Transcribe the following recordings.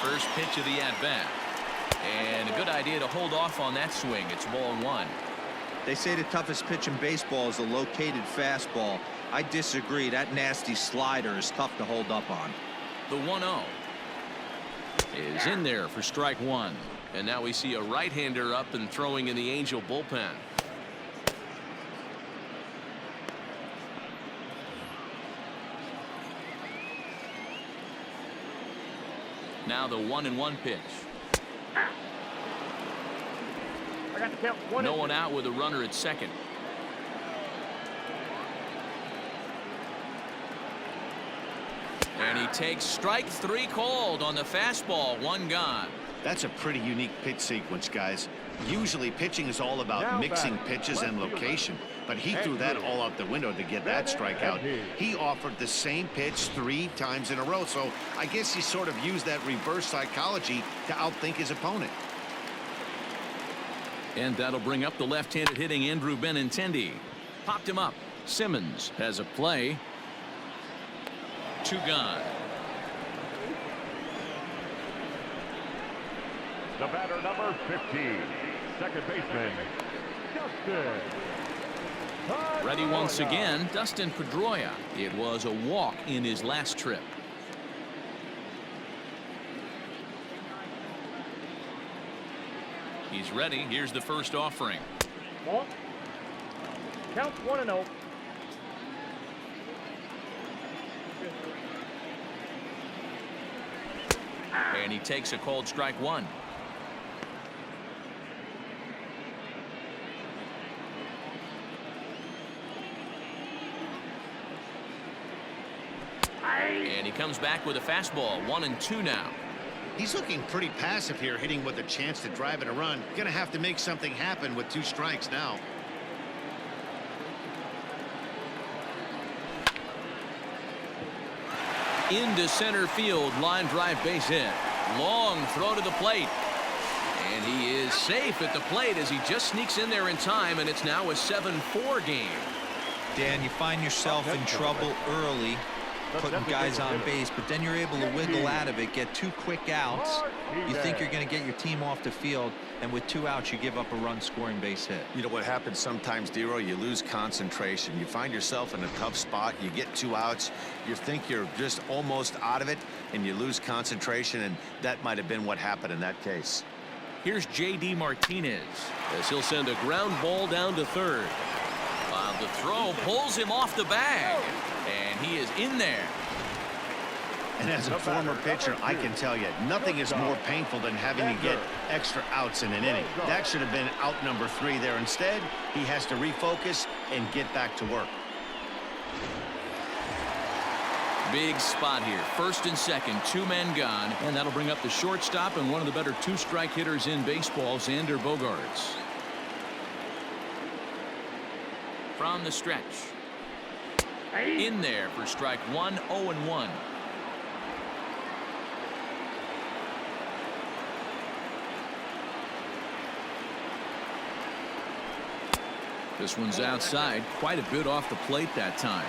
First pitch of the at-bat. And a good idea to hold off on that swing. It's ball one. They say the toughest pitch in baseball is a located fastball. I disagree. That nasty slider is tough to hold up on. The 1-0 is in there for strike one. And now we see a right-hander up and throwing in the Angel bullpen. Now the 1-1 pitch. I got to count one. No one out with a runner at second. And he takes strike three called on the fastball. One gone. That's a pretty unique pitch sequence, guys. Usually pitching is all about mixing pitches and location, but he threw that all out the window to get that strikeout. He offered the same pitch 3 times in a row, so I guess he sort of used that reverse psychology to outthink his opponent. And that'll bring up the left-handed hitting Andrew Benintendi. Popped him up. Simmons has a play. 2 gone. The batter, number 15, second baseman, Dustin. Ready once again, Dustin Pedroia. It was a walk in his last trip. He's ready. Here's the first offering. Ball. Count 1-0. And he takes a called strike one. And he comes back with a fastball. 1-2 now. He's looking pretty passive here, hitting with a chance to drive in a run. Gonna have to make something happen with 2 strikes now. Into center field, line drive base hit. Long throw to the plate. And he is safe at the plate as he just sneaks in there in time, and it's now a 7-4 game. Dan, you find yourself in trouble early, putting guys on base, but then you're able to wiggle out of it, get 2 quick outs. You think you're going to get your team off the field, and with 2 outs, you give up a run-scoring base hit. You know what happens sometimes, Dero? You lose concentration. You find yourself in a tough spot. You get 2 outs. You think you're just almost out of it, and you lose concentration, and that might have been what happened in that case. Here's J.D. Martinez as he'll send a ground ball down to third. While the throw pulls him off the bag, and he is in there. And as a former pitcher, I can tell you, nothing is more painful than having to get extra outs in an inning. That should have been out number 3 there. Instead, he has to refocus and get back to work. Big spot here. First and second, 2 men gone, and that'll bring up the shortstop and one of the better 2-strike hitters in baseball, Xander Bogaerts. From the stretch. In there for strike 1, 0-1. This one's outside, quite a bit off the plate that time.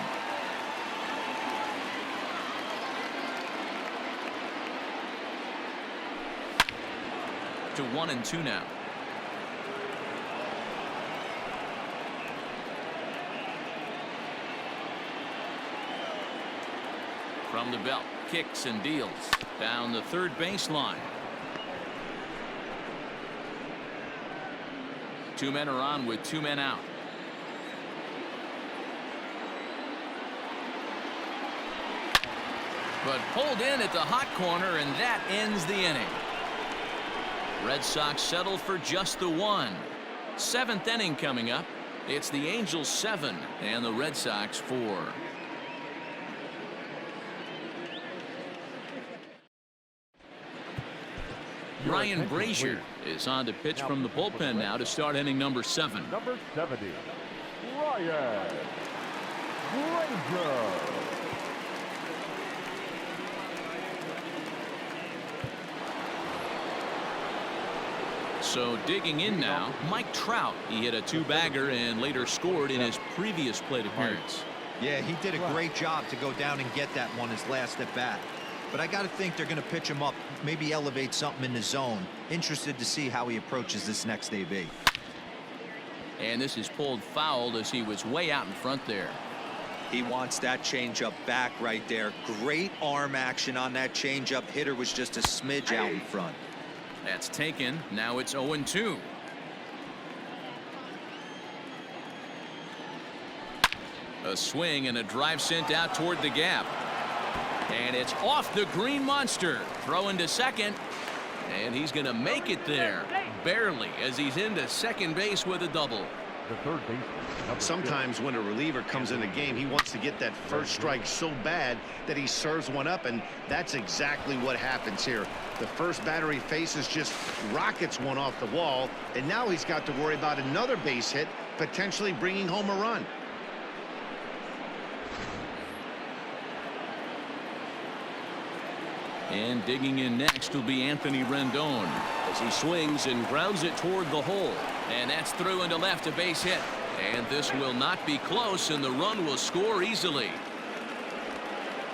To 1-2 now. From the belt, kicks and deals down the third baseline. 2 men are on with 2 men out. But pulled in at the hot corner, and that ends the inning. Red Sox settle for just the 1. 7th inning coming up. It's the Angels 7 and the Red Sox 4. Ryan Brazier is on to pitch from the bullpen now to start inning number 7. Number 70, Ryan Brazier. So digging in now, Mike Trout. He hit a 2-bagger and later scored in his previous plate appearance. Yeah, he did a great job to go down and get that one his last at bat. but I got to think they're going to pitch him up, maybe elevate something in the zone. Interested to see how he approaches this next AB. And this is pulled foul as he was way out in front there. He wants that changeup back right there. Great arm action on that changeup. Hitter was just a smidge out in front. That's taken. Now it's 0-2. A swing and a drive sent out toward the gap. And it's off the green monster. Throw into second. And he's going to make it there. Barely, as he's into second base with a double. The third baseman. Sometimes when a reliever comes in the game, he wants to get that first strike so bad that he serves one up, and that's exactly what happens here. The first batter he faces just rockets one off the wall, and now he's got to worry about another base hit, potentially bringing home a run. And digging in next will be Anthony Rendon as he swings and grounds it toward the hole. And that's through into left, a base hit. And this will not be close, and the run will score easily.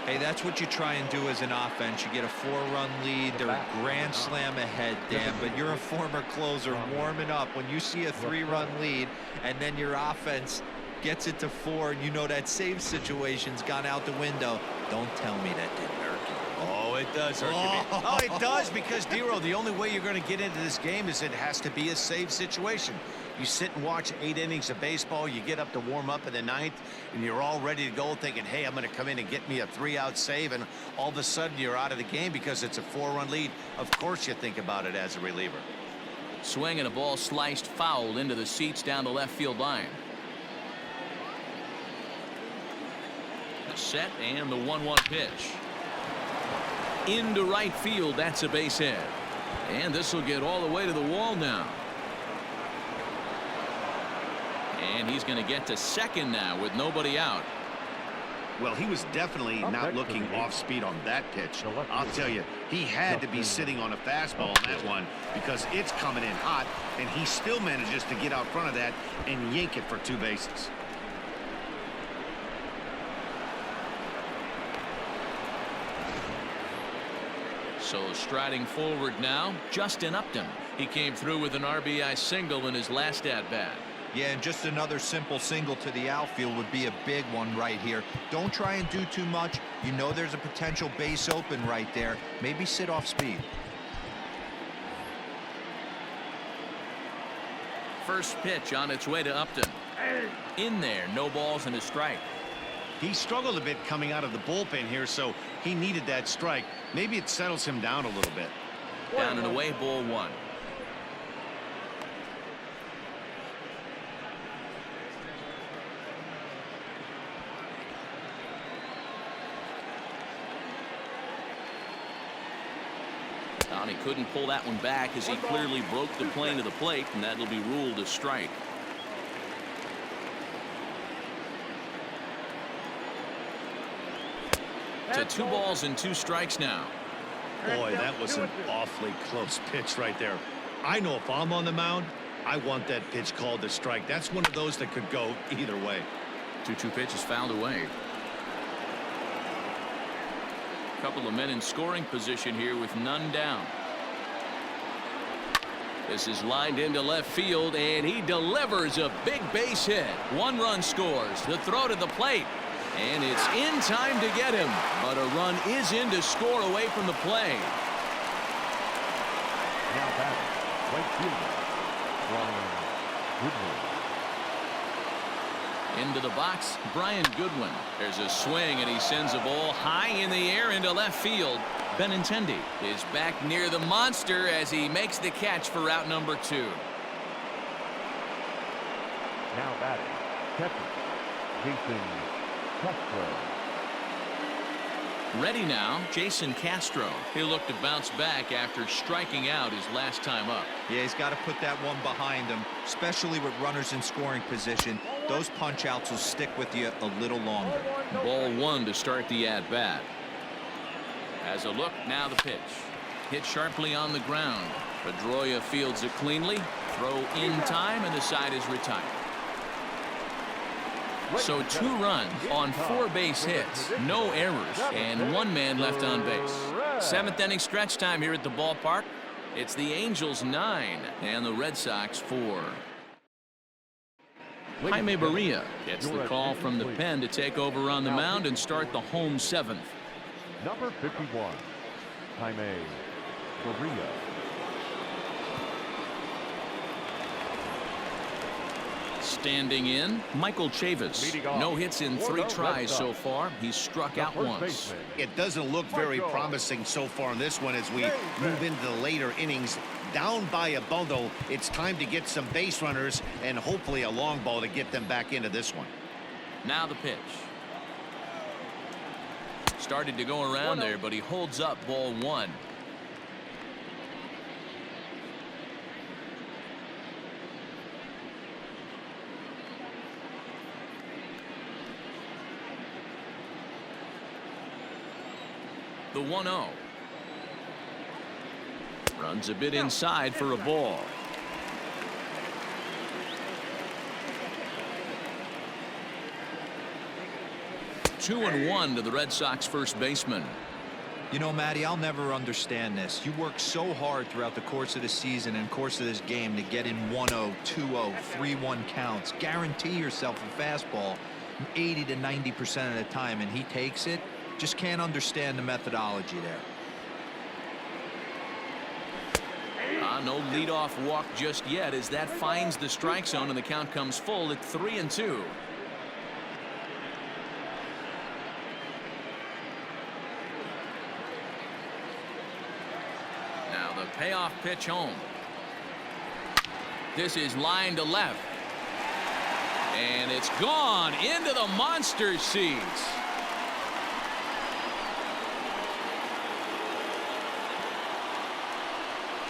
Hey, that's what you try and do as an offense. You get a 4-run lead. They're a grand slam ahead, Dan, but you're a former closer warming up. When you see a 3-run lead and then your offense gets it to 4, and you know that save situation's gone out the window, don't tell me that didn't hurt you. Oh, it does hurt you. Oh, it does, because, Dero, the only way you're going to get into this game is it has to be a save situation. You sit and watch 8 innings of baseball, you get up to warm up in the 9th, and you're all ready to go thinking, hey, I'm going to come in and get me a 3-out save, and all of a sudden you're out of the game because it's a 4-run lead. Of course you think about it as a reliever. Swing and a ball sliced foul into the seats down the left field line. The set and the 1-1 pitch. Into right field, that's a base hit. And this will get all the way to the wall now. And he's going to get to second now with nobody out. Well, he was definitely not looking off speed on that pitch. I'll tell you, he had to be sitting on a fastball on that one because it's coming in hot, and he still manages to get out front of that and yank it for 2 bases. So striding forward now, Justin Upton. He came through with an RBI single in his last at-bat. Yeah, and just another simple single to the outfield would be a big one right here. Don't try and do too much. You know there's a potential base open right there. Maybe sit off speed. First pitch on its way to Upton. In there, no balls and a strike. He struggled a bit coming out of the bullpen here, so he needed that strike. Maybe it settles him down a little bit. Down and away, ball 1. He couldn't pull that one back as he clearly broke the plane of the plate, and that'll be ruled a strike. To 2 balls and 2 strikes now. Boy, that was an awfully close pitch right there. I know if I'm on the mound, I want that pitch called a strike. That's one of those that could go either way. 2-2 pitch is fouled away. Couple of men in scoring position here with none down. This is lined into left field, and he delivers a big base hit. 1 run scores. The throw to the plate, and it's in time to get him, but a run is in to score away from the play. Now batting, right fielder, Brian Goodwin. Into the box, Brian Goodwin. There's a swing, and he sends a ball high in the air into left field. Benintendi is back near the monster as he makes the catch for route number 2. Now batting, catcher, Jason Castro. Ready now, Jason Castro. He'll look to bounce back after striking out his last time up. Yeah, he's got to put that one behind him, especially with runners in scoring position. Those punch outs will stick with you a little longer. Ball 1 to start the at-bat. As a look, now the pitch. Hit sharply on the ground. Pedroia fields it cleanly. Throw in time, and the side is retired. So 2 runs on 4 base hits, no errors, and 1 man left on base. 7th inning stretch time here at the ballpark. It's the Angels 9 and the Red Sox 4. Jaime Barria gets the call from the pen to take over on the mound and start the home 7th. Number 51, Jaime Barria. Standing in, Michael Chavis. No hits in 3 tries so far. He's struck out once. It doesn't look very promising so far in this one as we move into the later innings. Down by a bundle, it's time to get some base runners and hopefully a long ball to get them back into this one. Now the pitch. Started to go around there, but he holds up ball 1. The 1-0. Runs a bit inside for a ball. Two and 1 to the Red Sox first baseman. You know, Matty, I'll never understand this. You work so hard throughout the course of the season and course of this game to get in 1-0, 2-0, 3-1 counts. Guarantee yourself a fastball 80 to 90% of the time, and he takes it. Just can't understand the methodology there. No leadoff walk just yet as that finds the strike zone and the count comes full at 3-2. Now the payoff pitch home. This is line to left. And it's gone into the monster seats.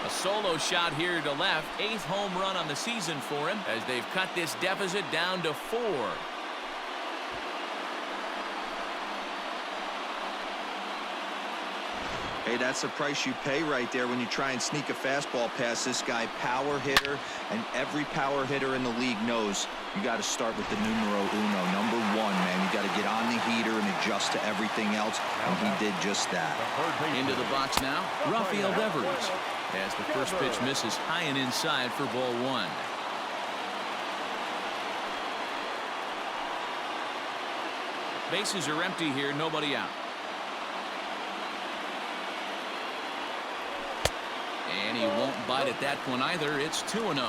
A solo shot here to left. 8th home run on the season for him as they've cut this deficit down to 4. Hey, that's the price you pay right there when you try and sneak a fastball past this guy. Power hitter, and every power hitter in the league knows you got to start with the numero uno, number 1, man. You got to get on the heater and adjust to everything else, and he did just that. Into the box now, Rafael Devers. As the first pitch misses high and inside for ball 1. Bases are empty here, nobody out. And he won't bite at that one either. It's 2-0.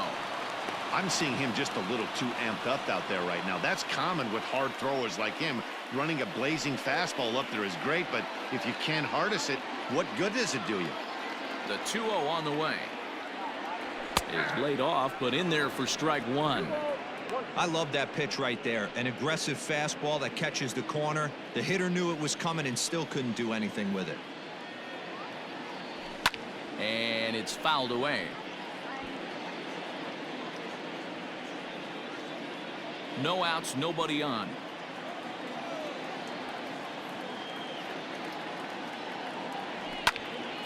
I'm seeing him just a little too amped up out there right now. That's common with hard throwers like him. Running a blazing fastball up there is great, but if you can't harness it, what good does it do you? The 2-0 on the way. Is laid off, but in there for strike 1. I love that pitch right there. An aggressive fastball that catches the corner. The hitter knew it was coming and still couldn't do anything with it. And it's fouled away. No outs, nobody on.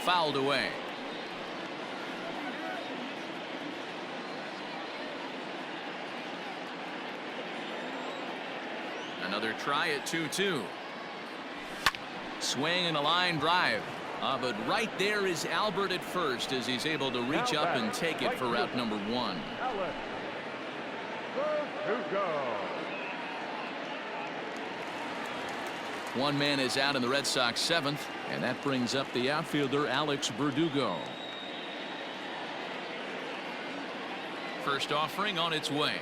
Fouled away. Another try at 2-2. Swing and a line drive. But right there is Albert at first as he's able to reach up and take it for out number 1. One man is out in the Red Sox 7th, and that brings up the outfielder Alex Verdugo. First offering on its way.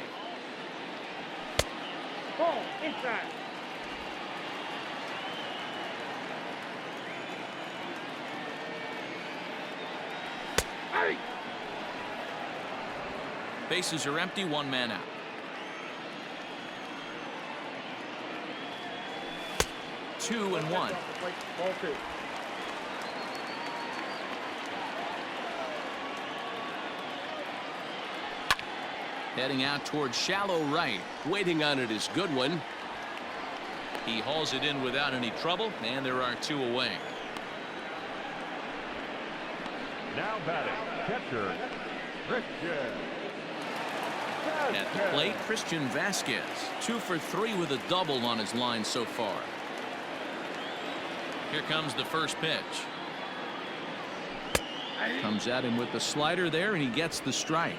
Ball inside. Bases are empty, 1 man out. Two and 1. Heading out towards shallow right. Waiting on it is Goodwin. He hauls it in without any trouble, and there are 2 away. Now batting, catcher, Christian. At the plate, Christian Vasquez, 2 for 3 with a double on his line so far. Here comes the first pitch. Comes at him with the slider there, and he gets the strike.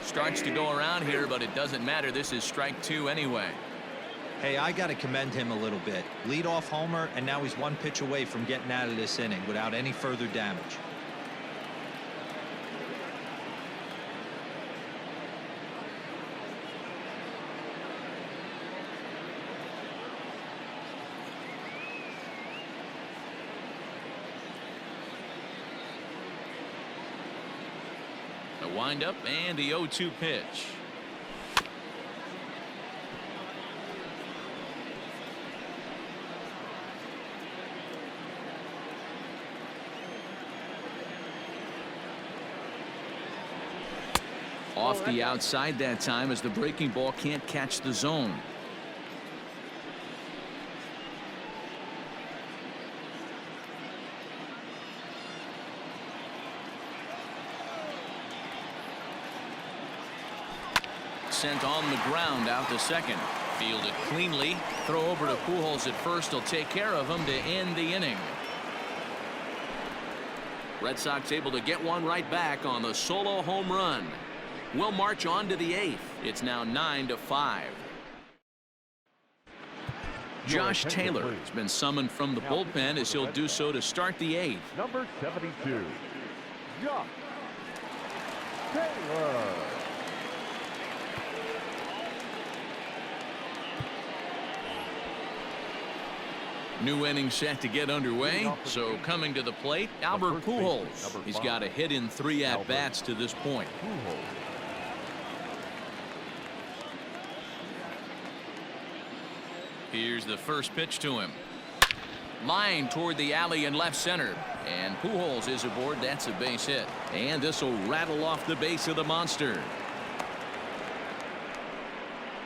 Starts to go around here, but it doesn't matter. This is strike 2 anyway. Hey, I got to commend him a little bit. Leadoff homer, and now he's 1 pitch away from getting out of this inning without any further damage. The windup and the 0-2 pitch. Off the outside that time as the breaking ball can't catch the zone. Sent on the ground out to second. Fielded cleanly. Throw over to Pujols at first. He'll take care of him to end the inning. Red Sox able to get one right back on the solo home run. We'll march on to the 8th. It's now 9-5. Josh Taylor has been summoned from the bullpen as he'll do so to start the 8th. Number 72, Josh Taylor. New inning set to get underway. So coming to the plate, Albert Pujols. He's got a hit in 3 at-bats to this point. Here's the first pitch to him. Line toward the alley in left center. And Pujols is aboard. That's a base hit. And this will rattle off the base of the monster.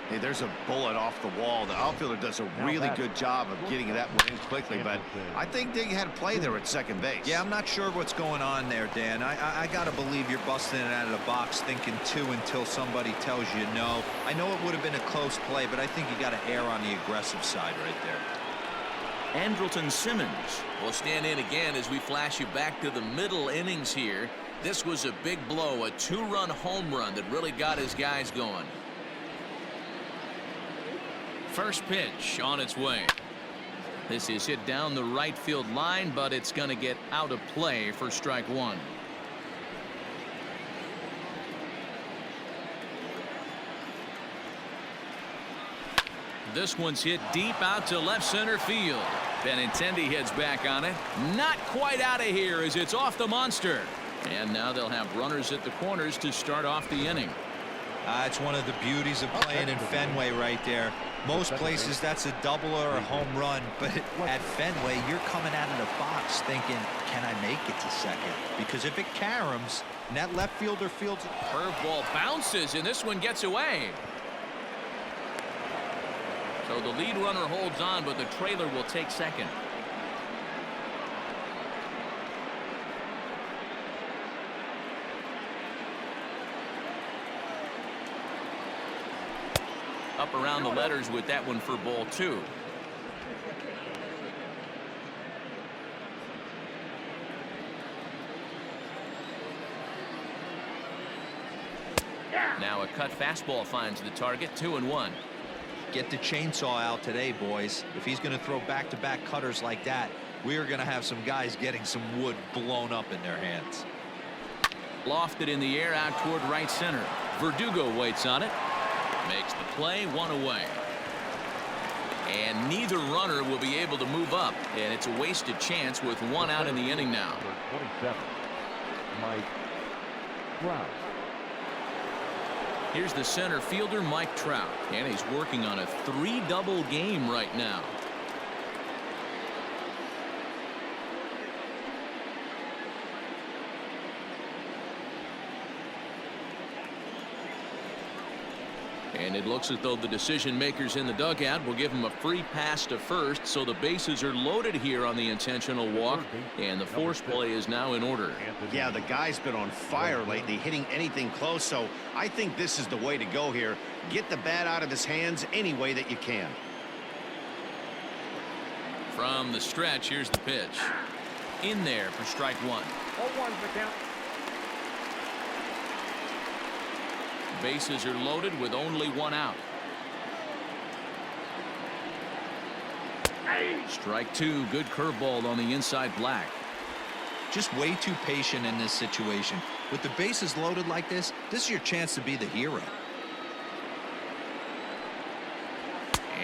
Hey, there's a bullet off the wall. The outfielder does a really good job of getting that one in quickly, but I think they had a play there at second base. Yeah, I'm not sure what's going on there, Dan. I got to believe you're busting it out of the box thinking 2 until somebody tells you no. I know it would have been a close play, but I think you got to err on the aggressive side right there. Andrelton Simmons will stand in again as we flash you back to the middle innings here. This was a big blow, a 2-run home run that really got his guys going. First pitch on its way. This is hit down the right field line, but it's going to get out of play for strike 1. This one's hit deep out to left center field. Benintendi heads back on it. Not quite out of here as it's off the monster. And now they'll have runners at the corners to start off the inning. It's one of the beauties of playing in Fenway right there. Most places that's a double or a home run, but at Fenway you're coming out of the box thinking, can I make it to second? Because if it caroms and that left fielder fields it. Curveball bounces and this one gets away. So the lead runner holds on, but the trailer will take second. Up around the letters with that one for ball 2. Now a cut fastball finds the target. 2-1. Get the chainsaw out today, boys. If he's going to throw back-to-back cutters like that, we are going to have some guys getting some wood blown up in their hands. Lofted in the air out toward right center. Verdugo waits on it. Makes the play, 1 away. And neither runner will be able to move up. And it's a wasted chance with 1 out in the inning now. 27, Mike Trout. Here's the center fielder, Mike Trout. And he's working on a 3-double game right now. And And it looks as though the decision makers in the dugout will give him a free pass to first, so the bases are loaded here on the intentional walk, and the force play is now in order. Yeah, the guy's been on fire lately, hitting anything close, so I think this is the way to go here. Get the bat out of his hands any way that you can. From the stretch, here's the pitch. In there for strike one. 0-1's the count. Bases are loaded with only one out. Strike two. Good curveball on the inside black. Just way too patient in this situation. With the bases loaded like this is your chance to be the hero.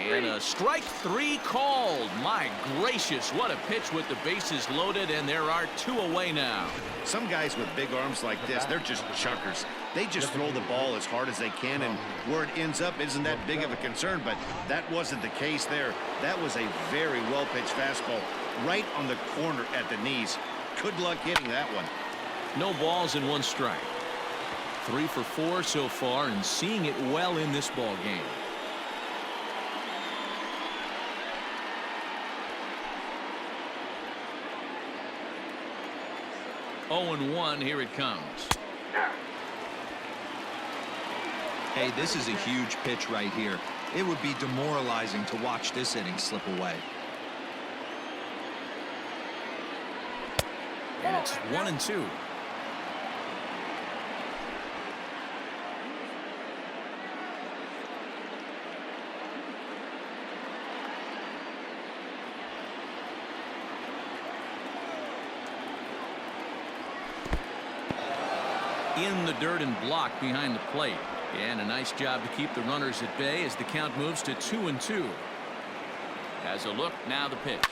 And a strike three called. My gracious, what a pitch with the bases loaded, and there are two away now. Some guys with big arms like this, they're just chuckers. They just throw the ball as hard as they can, and where it ends up isn't that big of a concern, but that wasn't the case there. That was a very well-pitched fastball right on the corner at the knees. Good luck hitting that one. No balls and one strike. 3 for 4 so far, and seeing it well in this ball game. Oh and 1, here it comes. Hey, this is a huge pitch right here. It would be demoralizing to watch this inning slip away. And it's 1 and 2. In the dirt and blocked behind the plate. And a nice job to keep the runners at bay as the count moves to 2 and 2. Has a look, now the pitch.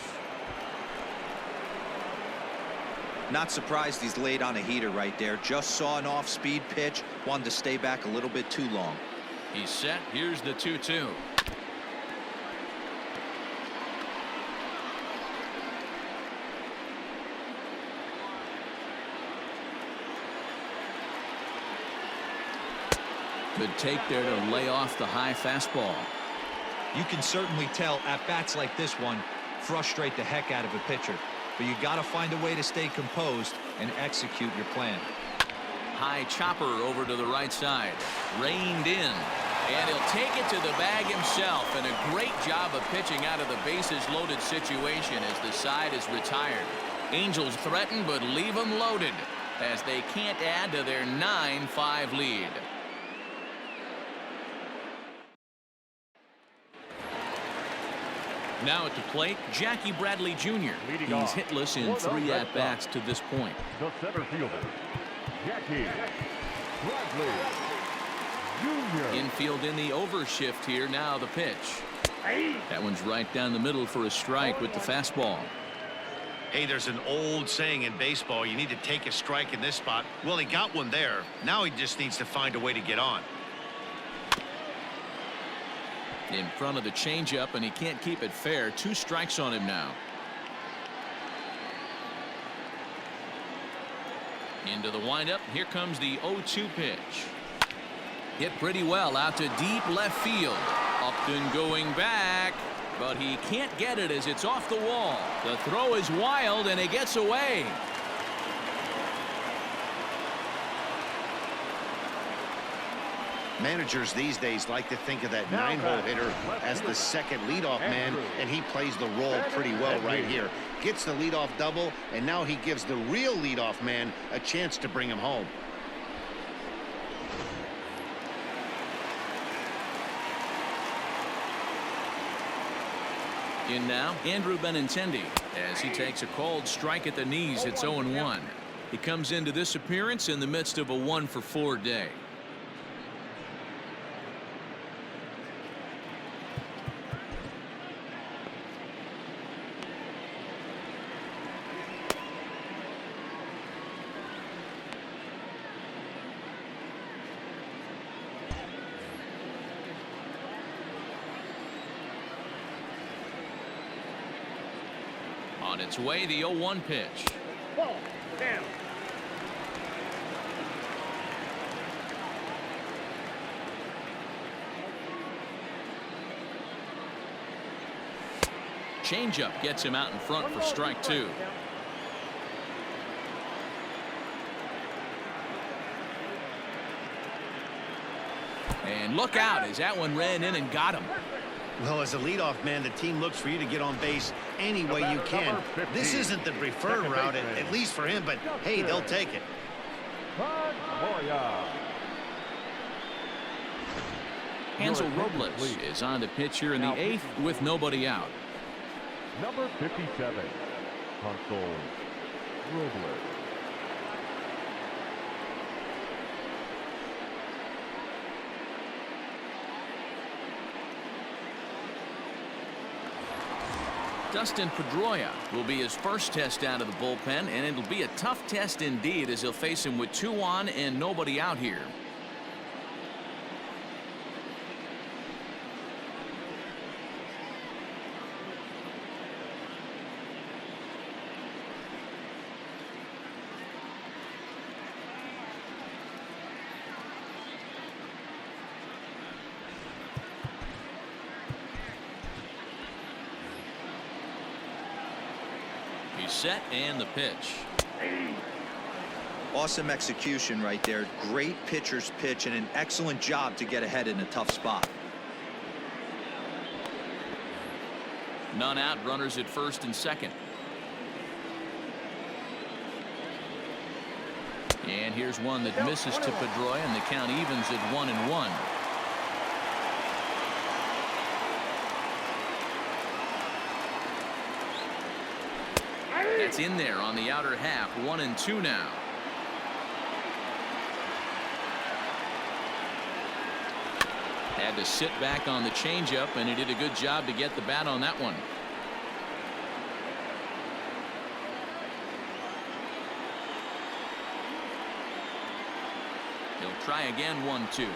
Not surprised he's laid on a heater right there. Just saw an off-speed pitch. Wanted to stay back a little bit too long. He's set. Here's the 2-2. Good take there to lay off the high fastball. You can certainly tell at bats like this one frustrate the heck out of a pitcher. But you got to find a way to stay composed and execute your plan. High chopper over to the right side. Reined in. And he'll take it to the bag himself. And a great job of pitching out of the bases loaded situation as the side is retired. Angels threaten but leave them loaded as they can't add to their 9-5 lead. Now at the plate, Jackie Bradley Jr. He's hitless in 3 at-bats to this point. The center fielder, Jackie Bradley Jr. Infield in the overshift here. Now the pitch. That one's right down the middle for a strike with the fastball. Hey, there's an old saying in baseball, you need to take a strike in this spot. Well, he got one there. Now he just needs to find a way to get on. In front of the changeup, and he can't keep it fair. 2 strikes on him now. Into the windup. Here comes the 0-2 pitch. Hit pretty well out to deep left field. Upton going back, but he can't get it as it's off the wall. The throw is wild, and it gets away. Managers these days like to think of that 9-hole hitter as the second leadoff man, and he plays the role pretty well right here. Gets the leadoff double, and now he gives the real leadoff man a chance to bring him home. In now, Andrew Benintendi as he takes a called strike at the knees. It's 0-1. He comes into this appearance in the midst of a 1-for-4 day. On its way, the 0-1 pitch. Ball down. changeup gets him out in front for strike 2. And look out as that one ran in and got him. Well, as a leadoff man, the team looks for you to get on base any way you can. This isn't the preferred route, at least for him, but hey, they'll take it. Hansel Robles is on to pitch here in the 8th with nobody out. Number 57, Hansel Robles. Dustin Pedroia will be his first test out of the bullpen, and it'll be a tough test indeed as he'll face him with 2 on and nobody out here. Set and the pitch. Awesome execution right there. Great pitcher's pitch and an excellent job to get ahead in a tough spot. None out, runners at first and second. And here's one that misses to Pedroia, and the count evens at 1-1. That's in there on the outer half. 1-2 now. Had to sit back on the changeup, and he did a good job to get the bat on that one. He'll try again. 1-2.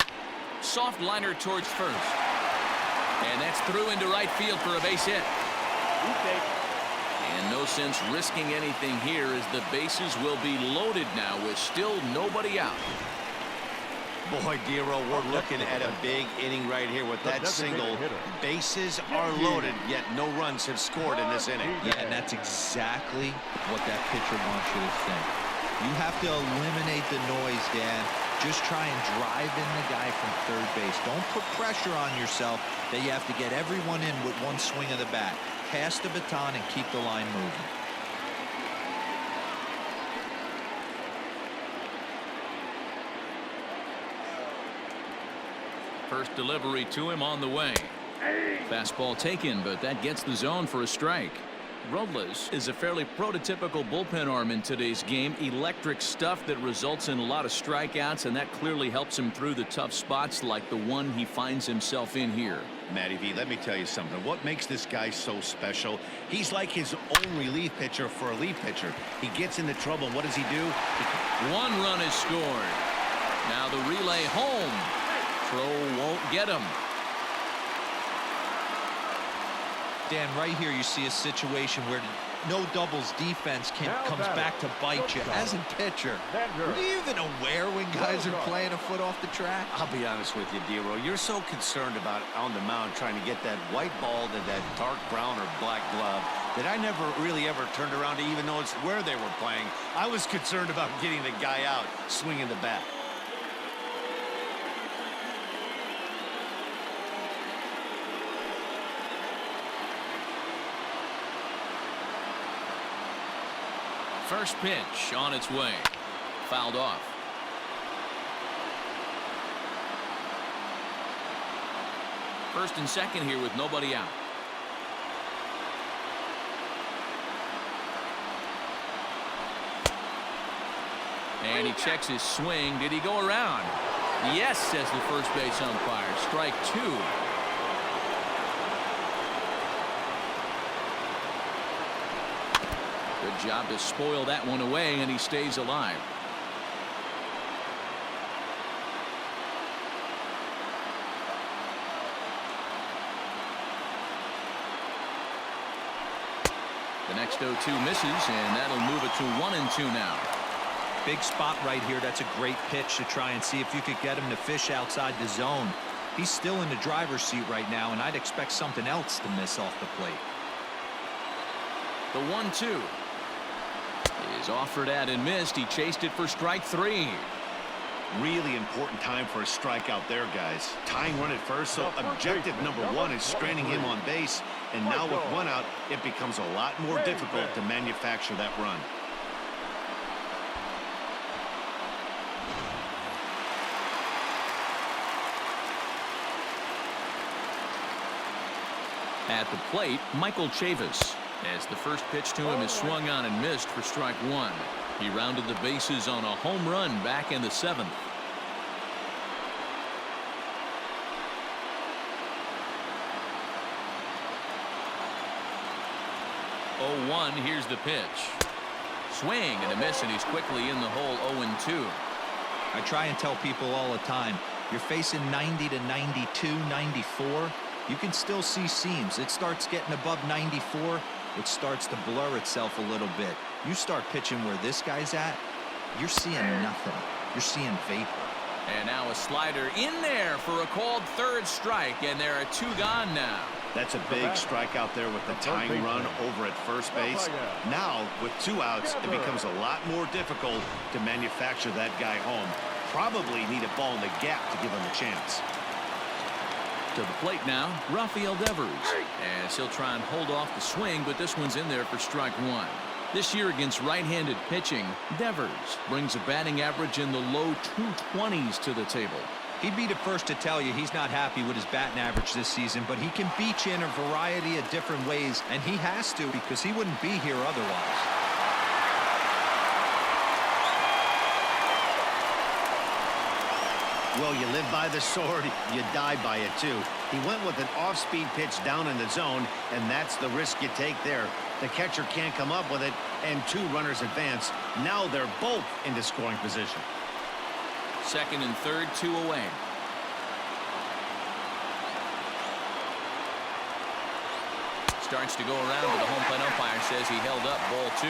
Soft liner towards first. And that's through into right field for a base hit. And no sense risking anything here as the bases will be loaded now with still nobody out. Boy, Dero, we're looking at a big inning right here with that single. Bases are loaded, yet no runs have scored in this inning. Yeah, and that's exactly what that pitcher wants you to think. You have to eliminate the noise, Dan. Just try and drive in the guy from third base. Don't put pressure on yourself that you have to get everyone in with one swing of the bat. Pass the baton and keep the line moving. First delivery to him on the way. Fastball taken, but that gets the zone for a strike. Robles is a fairly prototypical bullpen arm in today's game. Electric stuff that results in a lot of strikeouts, and that clearly helps him through the tough spots like the one he finds himself in here. Matty V, let me tell you something. What makes this guy so special? He's like his own relief pitcher for a relief pitcher. He gets into trouble. What does he do? One run is scored. Now the relay home. Throw won't get him. Dan, right here you see a situation where no doubles defense comes back to bite you. As a pitcher, are you even aware when guys are playing a foot off the track? I'll be honest with you, Dero. You're so concerned about on the mound trying to get that white ball to that dark brown or black glove that I never really ever turned around to even notice where they were playing. I was concerned about getting the guy out swinging the bat. First pitch on its way. Fouled off. First and second here with nobody out. And he checks his swing. Did he go around? Yes, says the first base umpire. Strike 2. Good job to spoil that one away, and he stays alive. The next 0-2 misses, and that'll move it to 1-2 now. Big spot right here. That's a great pitch to try and see if you could get him to fish outside the zone. He's still in the driver's seat right now, and I'd expect something else to miss off the plate. The 1-2 is offered at and missed. He chased it for strike 3. Really important time for a strikeout there, guys. Tying run at first, so objective number 1 is straining him on base. And now with 1 out, it becomes a lot more difficult to manufacture that run. At the plate, Michael Chavis, as the first pitch to him is swung on and missed for strike 1. He rounded the bases on a home run back in the 7th. 0-1, here's the pitch. Swing and a miss, and he's quickly in the hole. 0-2. I try and tell people all the time, you're facing 90 to 92, 94. You can still see seams. It starts getting above 94. It starts to blur itself a little bit. You start pitching where this guy's at, you're seeing nothing. You're seeing vapor. And now a slider in there for a called third strike, and there are 2 gone now. That's a big strikeout there with the tying run over at first base. Now, with 2 outs, it becomes a lot more difficult to manufacture that guy home. Probably need a ball in the gap to give him a chance. To the plate now, Rafael Devers, as he'll try and hold off the swing, but this one's in there for strike 1. This year against right-handed pitching, Devers brings a batting average in the low 220s to the table. He'd be the first to tell you he's not happy with his batting average this season, but he can beat you in a variety of different ways, and he has to because he wouldn't be here otherwise. Well, you live by the sword, you die by it too. He went with an off-speed pitch down in the zone, and that's the risk you take there. The catcher can't come up with it, and 2 runners advance. Now they're both into scoring position. Second and third, 2 away. Starts to go around, but the home plate umpire says he held up ball 2.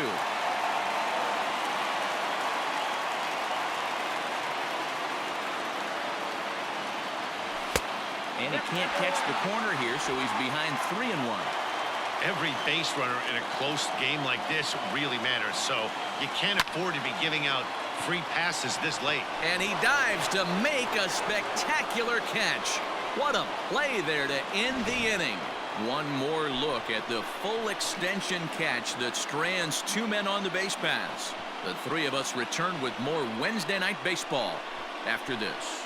And he can't catch the corner here, so he's behind 3-1. Every base runner in a close game like this really matters, so you can't afford to be giving out free passes this late. And he dives to make a spectacular catch. What a play there to end the inning. One more look at the full extension catch that strands 2 men on the base paths. The 3 of us return with more Wednesday Night Baseball after this.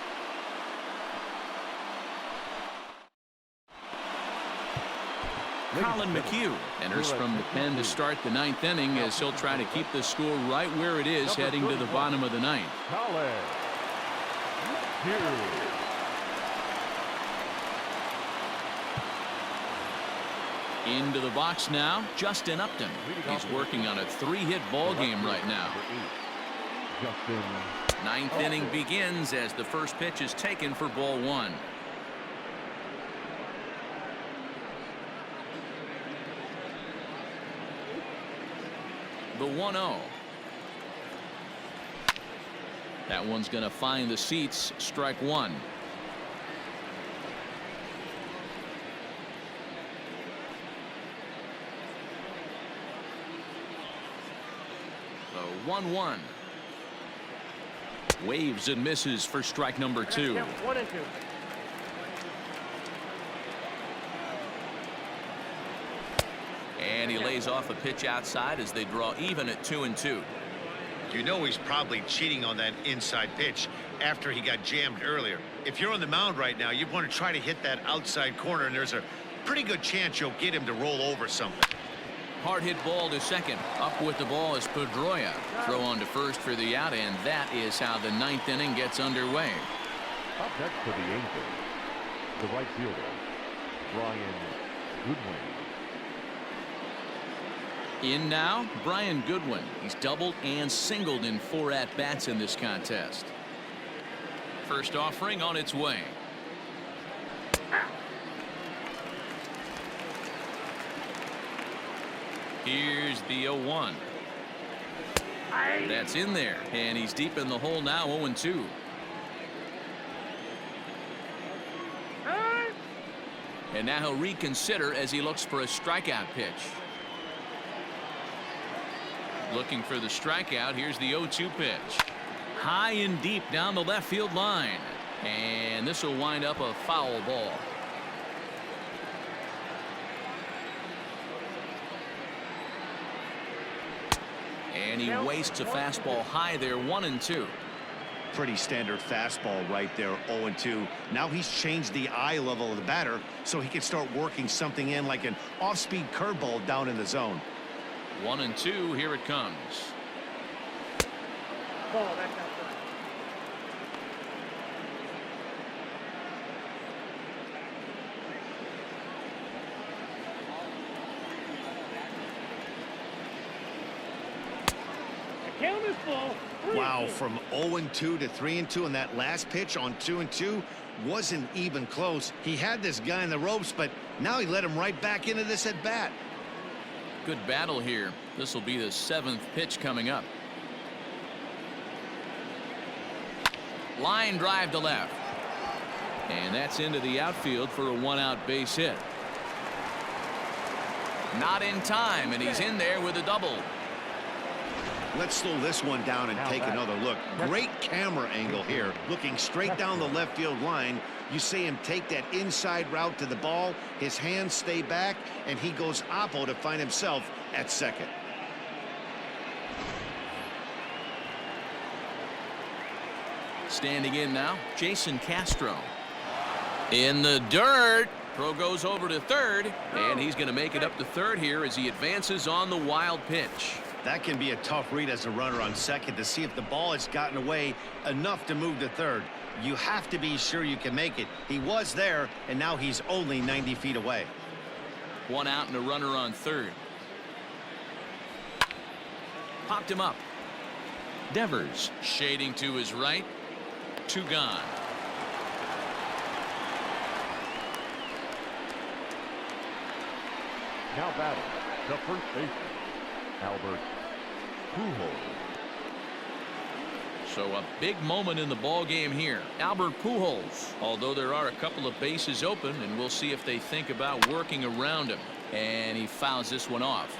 Colin McHugh enters from the pen to start the 9th inning as he'll try to keep the score right where it is heading to the bottom of the 9th. Colin McHugh. Into the box now, Justin Upton. He's working on a 3-hit ball game right now. 9th inning begins as the first pitch is taken for ball 1. The 1-0. That one's going to find the seats. Strike 1. The 1-1. Waves and misses for strike number 2. 1 and 2. And he lays off a pitch outside as they draw even at 2-2. You know he's probably cheating on that inside pitch after he got jammed earlier. If you're on the mound right now, you want to try to hit that outside corner, and there's a pretty good chance you'll get him to roll over something. Hard hit ball to second. Up with the ball is Pedroia. Throw on to first for the out, and that is how the 9th inning gets underway. Up next for the Angels, the right fielder, Brian Goodwin. In now, Brian Goodwin. He's doubled and singled in 4 at-bats in this contest. First offering on its way. Here's the 0-1. That's in there, and he's deep in the hole now. 0-2. And now he'll reconsider as he looks for a strikeout pitch. Looking for the strikeout. Here's the 0-2 pitch. High and deep down the left field line. And this will wind up a foul ball. And he wastes a fastball high there. 1-2. Pretty standard fastball right there. 0-2. Now he's changed the eye level of the batter so he can start working something in like an off-speed curveball down in the zone. 1-2. Here it comes. Wow, from 0-2 to 3-2, and that last pitch on 2-2 wasn't even close. He had this guy in the ropes, but now he let him right back into this at bat. Good battle here. This will be the 7th pitch coming up. Line drive to left. And that's into the outfield for a 1-out base hit. Not in time, and he's in there with a double. Let's slow this one down and take another look. Great camera angle here. Looking straight down the left field line. You see him take that inside route to the ball. His hands stay back, and he goes oppo to find himself at second. Standing in now, Jason Castro. In the dirt. Throw goes over to third, and he's going to make it up to third here as he advances on the wild pitch. That can be a tough read as a runner on second to see if the ball has gotten away enough to move to third. You have to be sure you can make it. He was there, and now he's only 90 feet away. 1 out and a runner on third. Popped him up. Devers shading to his right. 2 gone. Now batting the first baseman, Albert Pujols. So a big moment in the ball game here. Albert Pujols, although there are a couple of bases open, and we'll see if they think about working around him. And he fouls this one off.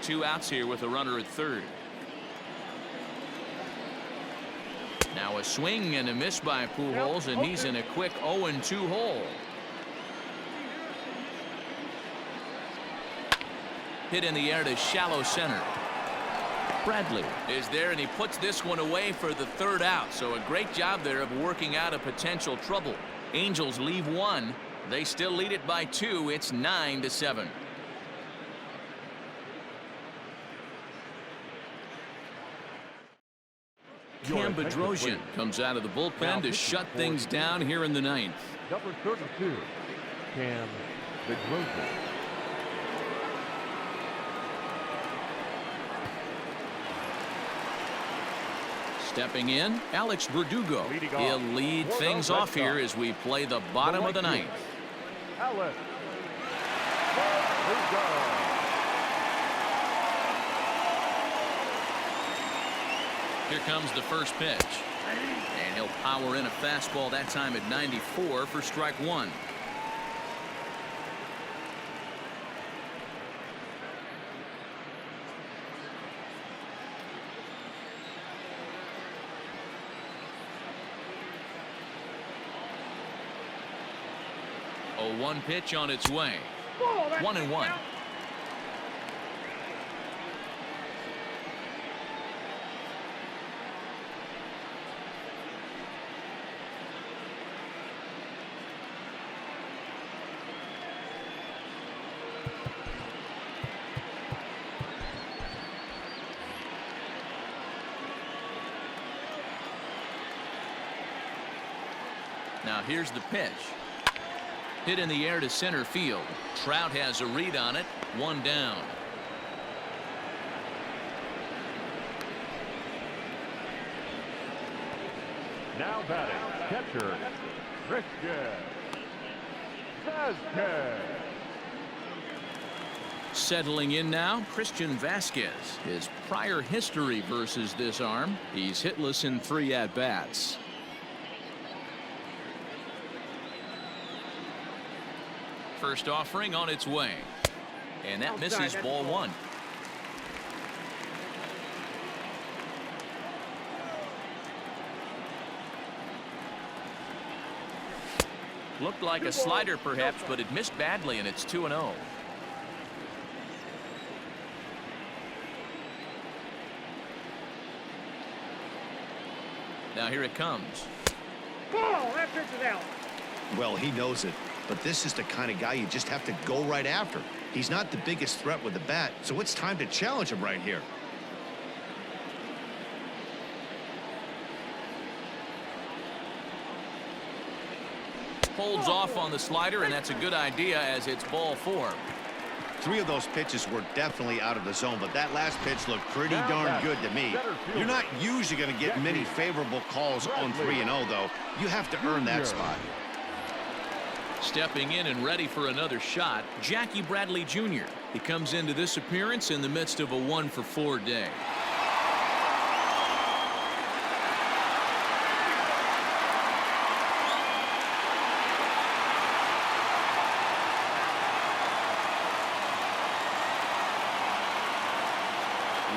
2 outs here with a runner at third. Now a swing and a miss by Pujols, and he's in a quick 0-2 hole. Hit in the air to shallow center. Bradley is there, and he puts this one away for the 3rd out. So a great job there of working out a potential trouble. Angels leave 1. They still lead it by 2. It's 9-7. Cam Bedrosian comes out of the bullpen to shut things down here in the 9th. Number 32, Cam Bedrosian. Stepping in, Alex Verdugo. He'll lead things off here as we play the bottom of the 9th. Alex Verdugo. Here comes the first pitch. And he'll power in a fastball that time at 94 for strike 1. A 1 pitch on its way. 1-1. Now here's the pitch. Hit in the air to center field. Trout has a read on it. 1 down. Now batting, catcher, Christian Vasquez. Settling in now, Christian Vasquez. His prior history versus this arm. He's hitless in 3 at-bats. First offering on its way. And that misses ball one. Looked like a slider perhaps, but it missed badly, and it's 2-0. Now here it comes. Ball, that pitch is out. Well, he knows it, but this is the kind of guy you just have to go right after. He's not the biggest threat with the bat, so it's time to challenge him right here. Holds off on the slider, and that's a good idea as it's ball four. 3 of those pitches were definitely out of the zone, but that last pitch looked pretty darn good to me. You're not usually going to get many favorable calls on 3-0, though. You have to earn that spot. Stepping in and ready for another shot, Jackie Bradley Jr. He comes into this appearance in the midst of a 1-for-4 day.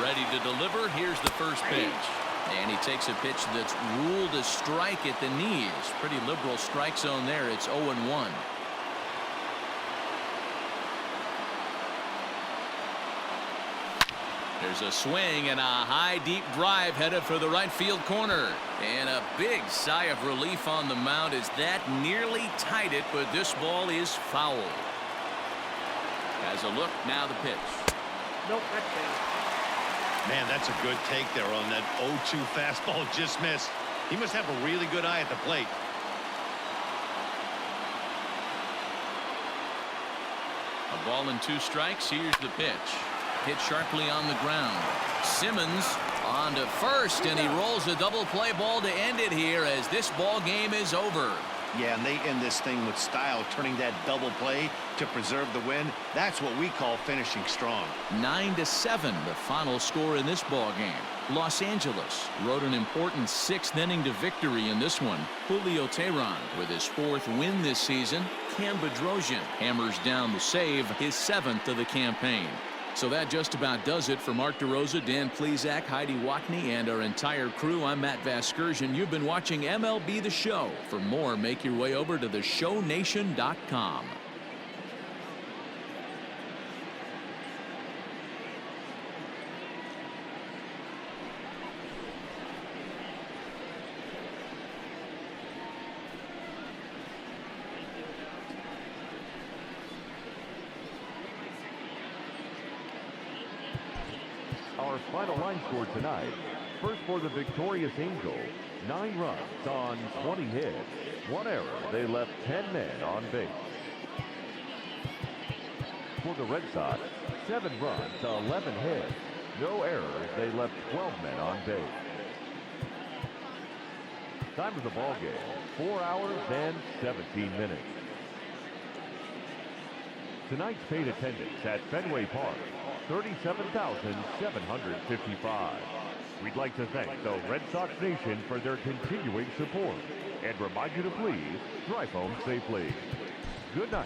Ready to deliver. Here's the first pitch. And he takes a pitch that's ruled a strike at the knees. Pretty liberal strike zone there. It's 0-1. There's a swing and a high deep drive headed for the right field corner. And a big sigh of relief on the mound as that nearly tied it, but this ball is foul. Has a look, now the pitch. Nope, that's bad. Man, that's a good take there on that 0-2 fastball just missed. He must have a really good eye at the plate. A ball and 2 strikes. Here's the pitch. Hit sharply on the ground. Simmons on to first, and he rolls a double play ball to end it here as this ball game is over. Yeah, and they end this thing with style, turning that double play to preserve the win. That's what we call finishing strong. 9-7, the final score in this ball game. Los Angeles rode an important 6th inning to victory in this one. Julio Teheran with his 4th win this season. Cam Bedrosian hammers down the save, his 7th of the campaign. So that just about does it for Mark DeRosa, Dan Plesac, Heidi Watney, and our entire crew. I'm Matt Vasgersian. You've been watching MLB The Show. For more, make your way over to theshownation.com. Our final line score tonight. First for the victorious Angels, 9 runs on 20 hits. 1 error. They left 10 men on base. For the Red Sox, 7 runs, 11 hits. No errors. They left 12 men on base. Time of the ball game, 4 hours and 17 minutes. Tonight's paid attendance at Fenway Park, 37,755. We'd like to thank the Red Sox Nation for their continuing support and remind you to please drive home safely. Good night.